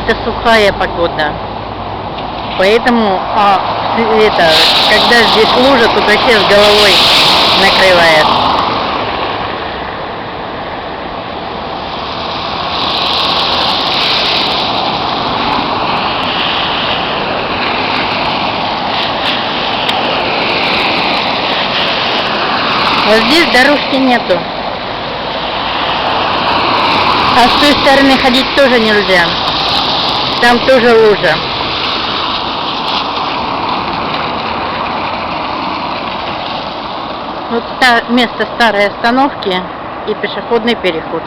это сухая погода. Поэтому когда здесь лужа, тут вообще с головой накрывает. Вот здесь дорожки нету. А с той стороны ходить тоже нельзя. Там тоже лужа. Вот место старой остановки и пешеходный переход.